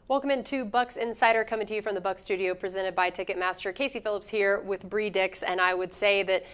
Welcome into Bucs Insider, coming to you from the Bucs studio, presented by Ticketmaster. Casey Phillips here with Bree Dix, and I would say that,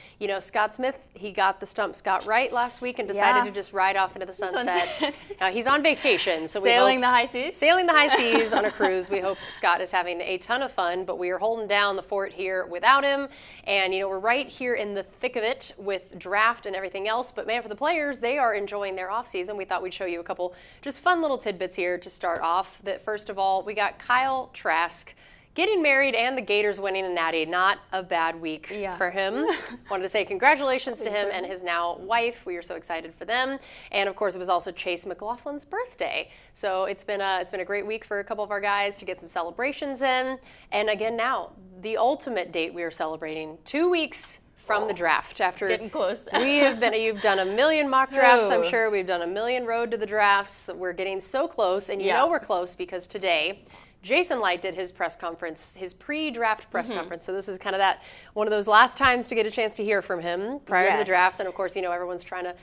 Scott Smith, he got the stump Scott right last week and decided to just ride off into the sunset. He's on vacation, so Sailing the high seas on a cruise. We hope Scott is having a ton of fun, but we are holding down the fort here without him, and we're right here in the thick of it with draft and everything else. But man, for the players, they are enjoying their off season. We thought we'd show you a couple just fun little tidbits here to start off. That first of all, we got Kyle Trask getting married and the Gators winning a natty. Not a bad week for him. Wanted to say congratulations to him and his now wife. We are so excited for them. And of course, it was also Chase McLaughlin's birthday. So it's been a great week for a couple of our guys to get some celebrations in. And again, now the ultimate date we are celebrating, 2 weeks from the draft. After getting close. You've done a million mock drafts, I'm sure. We've done a million road to the drafts. We're getting so close, and we're close because today Jason Licht did his press conference, his pre-draft press conference. So this is kind of one of those last times to get a chance to hear from him prior to the draft. And of course, everyone's trying to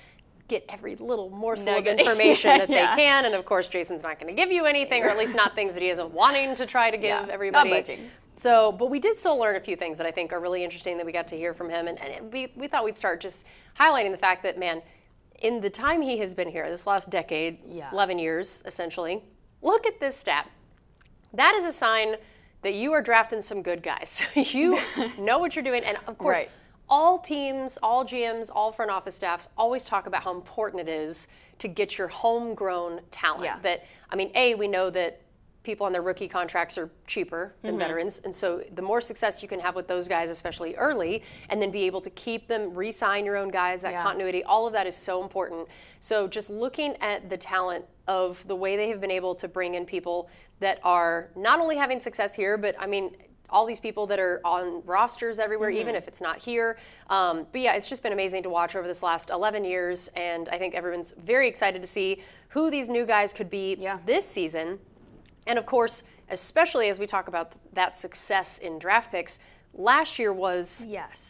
get every little morsel of information that they can. And of course, Jason's not going to give you anything, or at least not things that he isn't wanting to try to give everybody. Not budging. So, but we did still learn a few things that I think are really interesting that we got to hear from him. And we thought we'd start just highlighting the fact that, man, in the time he has been here, this last decade, 11 years essentially, look at this stat. That is a sign that you are drafting some good guys. You know what you're doing. And of course, all teams, all GMs, all front office staffs always talk about how important it is to get your homegrown talent. That, we know that people on their rookie contracts are cheaper than veterans. And so the more success you can have with those guys, especially early, and then be able to keep them, re-sign your own guys, that continuity, all of that is so important. So just looking at the talent of the way they have been able to bring in people that are not only having success here, but all these people that are on rosters everywhere, even if it's not here. But it's just been amazing to watch over this last 11 years. And I think everyone's very excited to see who these new guys could be this season. And of course, especially as we talk about that success in draft picks, last year was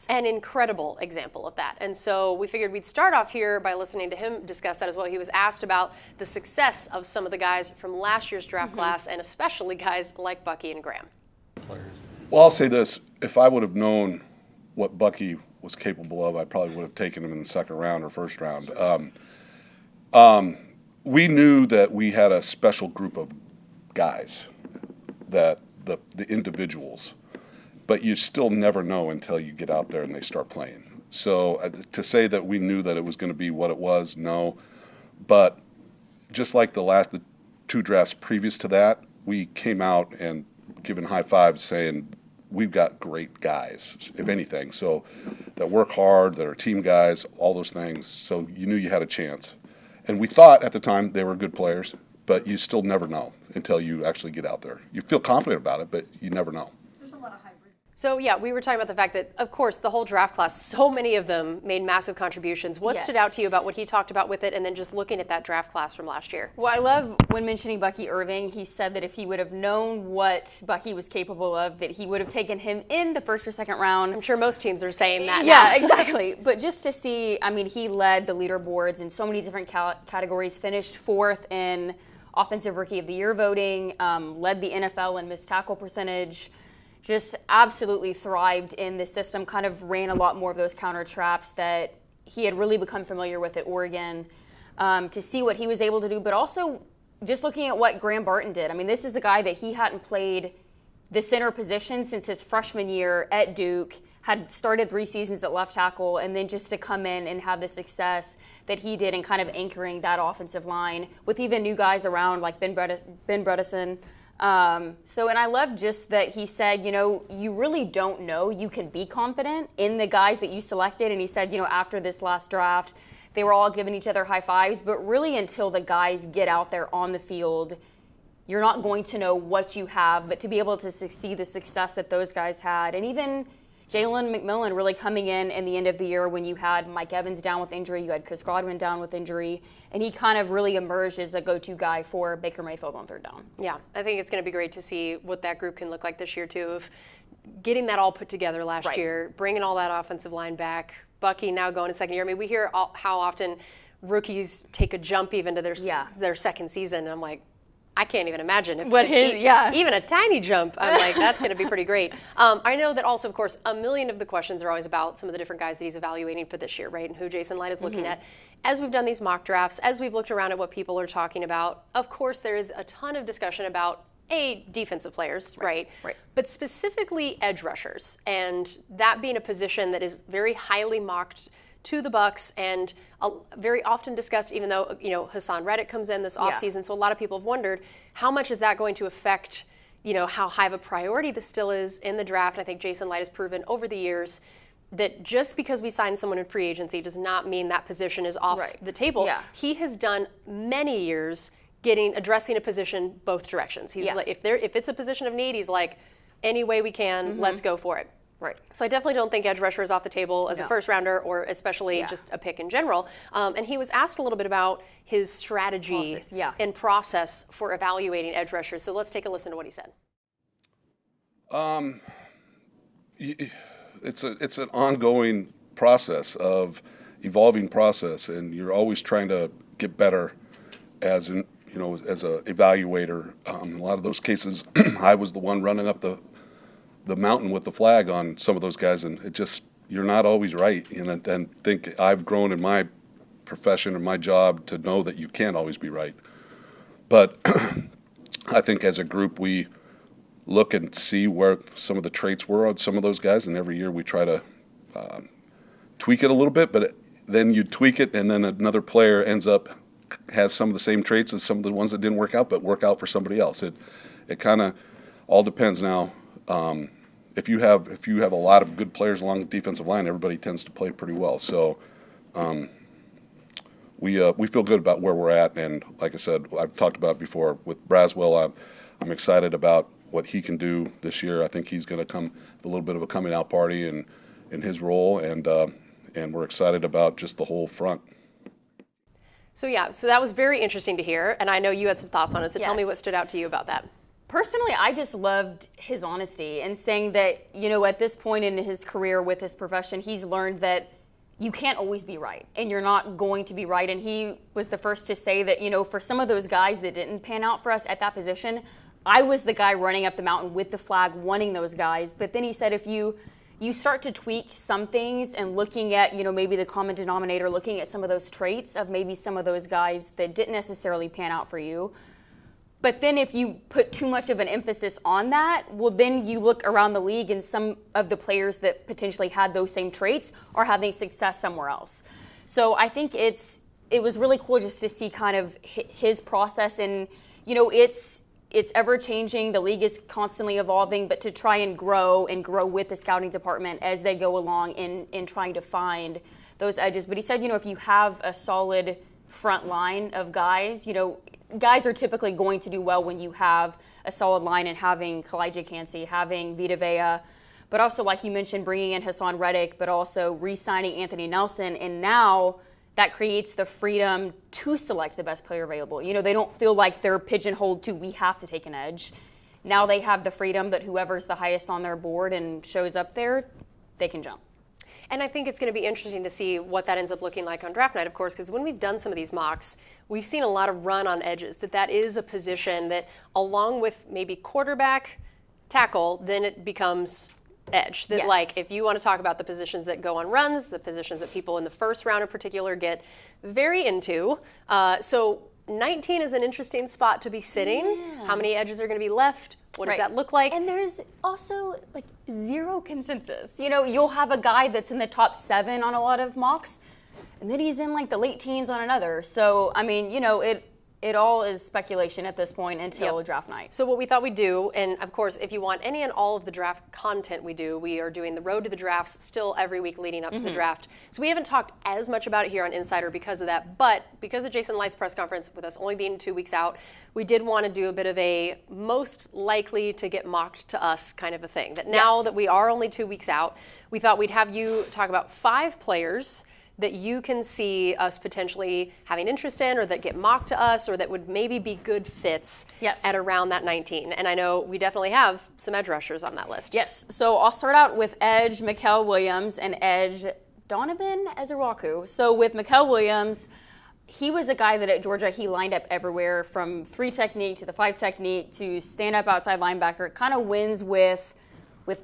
an incredible example of that. And so we figured we'd start off here by listening to him discuss that as well. He was asked about the success of some of the guys from last year's draft class, and especially guys like Bucky and Graham. Well, I'll say this. If I would have known what Bucky was capable of, I probably would have taken him in the second round or first round. We knew that we had a special group of guys, that the individuals, but you still never know until you get out there and they start playing. So to say that we knew that it was going to be what it was, no. But just like the two drafts previous to that, we came out and given high fives saying we've got great guys, if anything. So that work hard, that are team guys, all those things. So you knew you had a chance. And we thought at the time they were good players, but you still never know until you actually get out there. You feel confident about it, but you never know. There's a lot of hybrid. So we were talking about the fact that, of course, the whole draft class, so many of them made massive contributions. What stood out to you about what he talked about with it, and then just looking at that draft class from last year? Well, I love when mentioning Bucky Irving, he said that if he would have known what Bucky was capable of, that he would have taken him in the first or second round. I'm sure most teams are saying that now. Exactly. But just to see, he led the leaderboards in so many different categories, finished fourth in Offensive Rookie of the Year voting, led the NFL in missed tackle percentage, just absolutely thrived in the system, kind of ran a lot more of those counter traps that he had really become familiar with at Oregon. To see what he was able to do, but also just looking at what Graham Barton did. This is a guy that he hadn't played the center position since his freshman year at Duke, had started 3 seasons at left tackle, and then just to come in and have the success that he did in kind of anchoring that offensive line with even new guys around like Ben Bredesen. And I love just that he said, you really don't know. You can be confident in the guys that you selected. And he said, after this last draft, they were all giving each other high fives, but really until the guys get out there on the field, you're not going to know what you have. But to be able to see the success that those guys had, and even Jalen McMillan really coming in the end of the year when you had Mike Evans down with injury, you had Chris Godwin down with injury, and he kind of really emerged as a go-to guy for Baker Mayfield on third down. Yeah, I think it's going to be great to see what that group can look like this year too, of getting that all put together last year, bringing all that offensive line back, Bucky now going to second year. We hear how often rookies take a jump even to their second season, and I'm like, I can't even imagine even a tiny jump. I'm like, that's going to be pretty great. I know that also, of course, a million of the questions are always about some of the different guys that he's evaluating for this year, right? And who Jason Licht is looking at. As we've done these mock drafts, as we've looked around at what people are talking about, of course, there is a ton of discussion about defensive players, right? But specifically edge rushers, and that being a position that is very highly mocked to the Bucs and very often discussed, even though, Hassan Reddick comes in this offseason. So a lot of people have wondered, how much is that going to affect, how high of a priority this still is in the draft? I think Jason Licht has proven over the years that just because we sign someone in free agency does not mean that position is off the table. Yeah. He has done many years addressing a position both directions. He's like, if it's a position of need, he's like, any way we can, let's go for it. Right. So I definitely don't think edge rusher is off the table as a first rounder, or especially just a pick in general. And he was asked a little bit about his strategy and process for evaluating edge rushers. So let's take a listen to what he said. It's an ongoing process of evolving process, and you're always trying to get better as an evaluator. In a lot of those cases, I was the one running up the mountain with the flag on some of those guys, and you're not always right. And think I've grown in my profession and my job to know that you can't always be right. But I think as a group we look and see where some of the traits were on some of those guys, and every year we try to tweak it a little bit, but then you tweak it and then another player has some of the same traits as some of the ones that didn't work out, but work out for somebody else. It kind of all depends now. If you have a lot of good players along the defensive line, everybody tends to play pretty well. So we feel good about where we're at, and like I said, I've talked about it before with Braswell. I'm excited about what he can do this year. I think he's going to come with a little bit of a coming out party in his role, and we're excited about just the whole front. So that was very interesting to hear, and I know you had some thoughts on it. So tell me what stood out to you about that. Personally, I just loved his honesty and saying that, at this point in his career with his profession, he's learned that you can't always be right and you're not going to be right. And he was the first to say that, for some of those guys that didn't pan out for us at that position, I was the guy running up the mountain with the flag, wanting those guys. But then he said if you start to tweak some things and looking at, maybe the common denominator, looking at some of those traits of maybe some of those guys that didn't necessarily pan out for you, but then if you put too much of an emphasis on that, well, then you look around the league and some of the players that potentially had those same traits are having success somewhere else. So I think it was really cool just to see kind of his process, and, it's ever changing. The league is constantly evolving, but to try and grow with the scouting department as they go along in trying to find those edges. But he said, if you have a solid front line of guys, guys are typically going to do well when you have a solid line, and having Kalijah Cansey, having Vita Vea, but also, like you mentioned, bringing in Hassan Reddick, but also re-signing Anthony Nelson. And now that creates the freedom to select the best player available. They don't feel like they're pigeonholed to, we have to take an edge. Now they have the freedom that whoever's the highest on their board and shows up there, they can jump. And I think it's going to be interesting to see what that ends up looking like on draft night, of course, because when we've done some of these mocks, we've seen a lot of run on edges, that is a position that, along with maybe quarterback, tackle, then it becomes edge. That like, if you want to talk about the positions that go on runs, the positions that people in the first round in particular get very into. So 19 is an interesting spot to be sitting. Yeah. How many edges are going to be left? What does that look like? And there's also zero consensus. You'll have a guy that's in the top 7 on a lot of mocks, and then he's in the late teens on another. So, I mean, it all is speculation at this point until draft night. So what we thought we'd do, and of course, if you want any and all of the draft content we do, we are doing the road to the drafts still every week leading up to the draft. So we haven't talked as much about it here on Insider because of that, but because of Jason Licht's press conference, with us only being 2 weeks out, we did want to do a bit of a most likely to get mocked to us kind of a thing. That now that we are only 2 weeks out, we thought we'd have you talk about 5 players that you can see us potentially having interest in, or that get mocked to us, or that would maybe be good fits at around that 19. And I know we definitely have some edge rushers on that list. Yes. So I'll start out with edge Mikael Williams and edge Donovan Ezeraku. So with Mikael Williams, he was a guy that at Georgia, he lined up everywhere from 3 technique to the 5 technique to stand up outside linebacker. Kind of wins with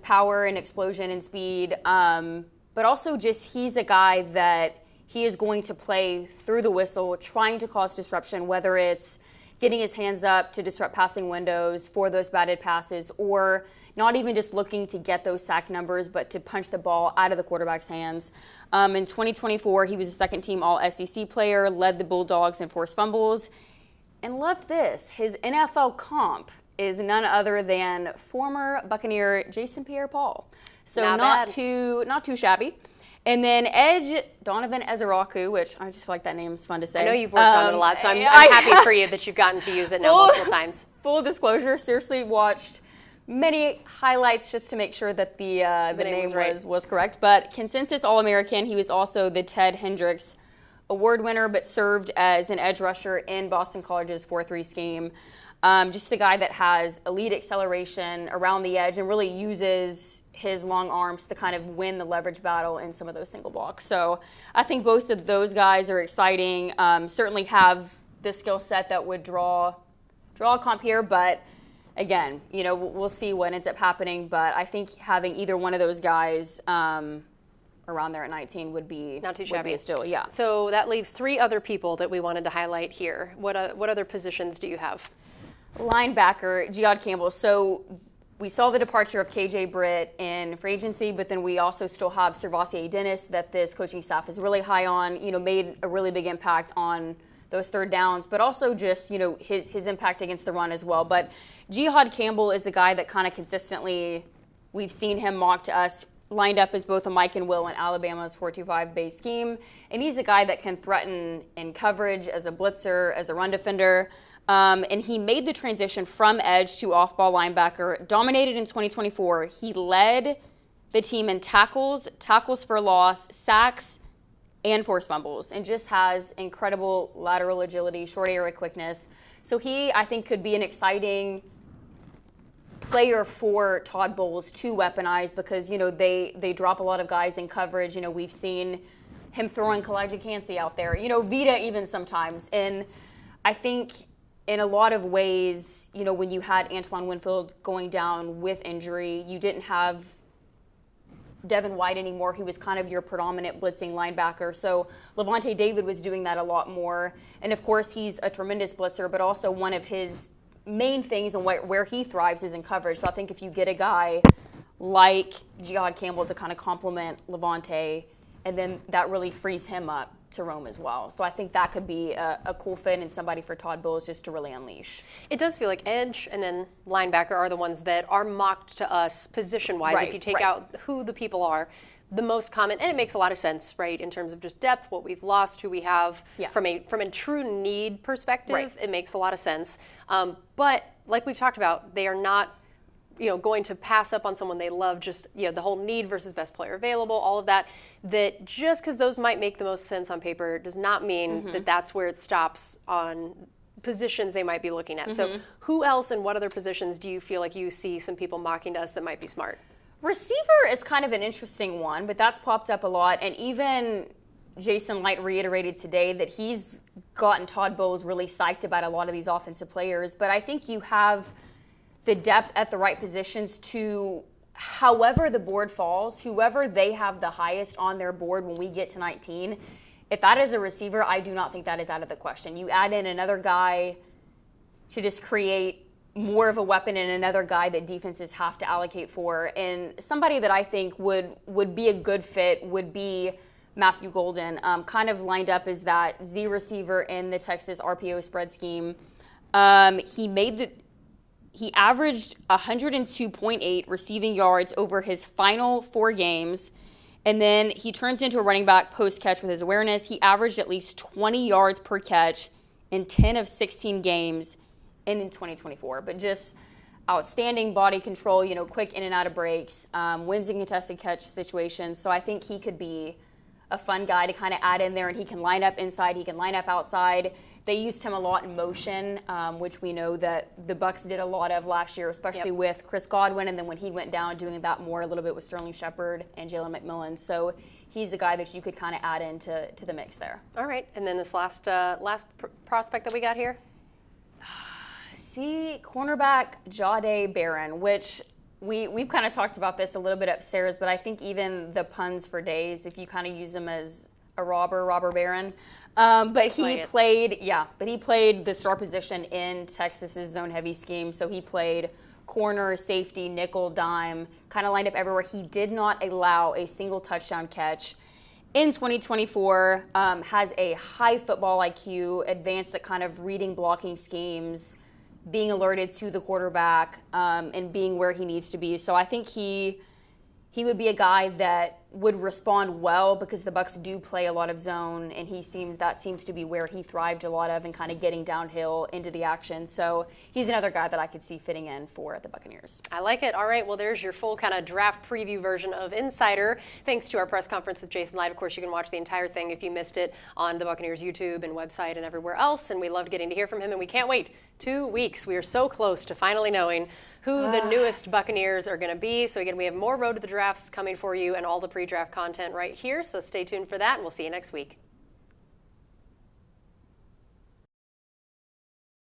power and explosion and speed. But also just he's a guy that he is going to play through the whistle, trying to cause disruption, whether it's getting his hands up to disrupt passing windows for those batted passes, or not even just looking to get those sack numbers, but to punch the ball out of the quarterback's hands. In 2024, he was a second-team All-SEC player, led the Bulldogs in forced fumbles, and loved this. His NFL comp is none other than former Buccaneer Jason Pierre-Paul. So not too shabby. And then edge, Donovan Ezeraku, which I just feel like that name is fun to say. I know you've worked on it a lot, so I'm happy for you that you've gotten to use it now multiple times. Full disclosure, seriously watched many highlights just to make sure that the name was correct. But consensus All-American, he was also the Ted Hendricks Award winner, but served as an edge rusher in Boston College's 4-3 scheme. Just a guy that has elite acceleration around the edge and really uses his long arms to kind of win the leverage battle in some of those single blocks. So I think both of those guys are exciting. Certainly have the skill set that would draw a comp here, but again, we'll see what ends up happening. But I think having either one of those guys around there at 19 would be not too shabby. Still, yeah. So that leaves 3 other people that we wanted to highlight here. What other positions do you have? Linebacker, Jihad Campbell. So we saw the departure of KJ Britt in free agency, but then we also still have Servassier Dennis that this coaching staff is really high on, made a really big impact on those third downs, but also just, his impact against the run as well. But Jihad Campbell is a guy that kind of consistently, we've seen him mocked to us, lined up as both a Mike and Will in Alabama's 4-2-5 base scheme. And he's a guy that can threaten in coverage as a blitzer, as a run defender. And he made the transition from edge to off-ball linebacker, dominated in 2024. He led the team in tackles for loss, sacks, and forced fumbles, and just has incredible lateral agility, short area quickness. So he, I think, could be an exciting player for Todd Bowles to weaponize because, they drop a lot of guys in coverage. We've seen him throwing Kalijah Cansey out there, Vita even sometimes. And I think in a lot of ways, when you had Antoine Winfield going down with injury, you didn't have Devin White anymore. He was kind of your predominant blitzing linebacker. So Levante David was doing that a lot more. And of course, he's a tremendous blitzer, but also one of his main things and where he thrives is in coverage. So I think if you get a guy like Jihad Campbell to kind of complement Levante, and then that really frees him up to roam as well. So I think that could be a cool fit and somebody for Todd Bowles just to really unleash. It does feel like edge and then linebacker are the ones that are mocked to us position-wise. If you take out who the people are, the most common, and it makes a lot of sense, right, in terms of just depth, what we've lost, who we have. From a true need perspective, it makes a lot of sense. But like we've talked about, they are not going to pass up on someone they love, just, the whole need versus best player available, all of that just because those might make the most sense on paper does not mean that that's where it stops on positions they might be looking at. So who else and what other positions do you feel like you see some people mocking to us that might be smart? Receiver is kind of an interesting one, but that's popped up a lot. And even Jason Licht reiterated today that he's gotten Todd Bowles really psyched about a lot of these offensive players. But I think you have the depth at the right positions to, however the board falls, whoever they have the highest on their board when we get to 19, if that is a receiver, I do not think that is out of the question. You add in another guy to just create more of a weapon and another guy that defenses have to allocate for. And somebody that I think would be a good fit would be Matthew Golden, kind of lined up as that Z receiver in the Texas RPO spread scheme. He averaged 102.8 receiving yards over his final 4 games, and then he turns into a running back post-catch with his awareness. He averaged at least 20 yards per catch in 10 of 16 games in 2024. But just outstanding body control, quick in and out of breaks, wins in contested catch situations. So I think he could be a fun guy to kind of add in there, and he can line up inside, he can line up outside. They used him a lot in motion, which we know that the Bucs did a lot of last year, especially with Chris Godwin, and then when he went down, doing that more a little bit with Sterling Shepard and Jalen McMillan. So he's a guy that you could kind of add into the mix there. All right, and then this last prospect that we got here? See, cornerback Jahdae Barron, which we've kind of talked about this a little bit upstairs, but I think even the puns for days, if you kind of use him as a robber Barron. But he played the star position in Texas's zone-heavy scheme. So he played corner, safety, nickel, dime, kind of lined up everywhere. He did not allow a single touchdown catch in 2024. Has a high football IQ, advanced at kind of reading blocking schemes, being alerted to the quarterback, and being where he needs to be. So I think he would be a guy that would respond well because the Bucs do play a lot of zone, and that seems to be where he thrived a lot of, and kind of getting downhill into the action. So he's another guy that I could see fitting in for the Buccaneers. I like it. All right, well, there's your full kind of draft preview version of Insider. Thanks to our press conference with Jason Licht. Of course, you can watch the entire thing if you missed it on the Buccaneers YouTube and website and everywhere else, and we loved getting to hear from him, and we can't wait. 2 weeks. We are so close to finally knowing who the newest Buccaneers are going to be. So again, we have more Road to the Drafts coming for you and all the pre-draft content right here. So stay tuned for that, and we'll see you next week.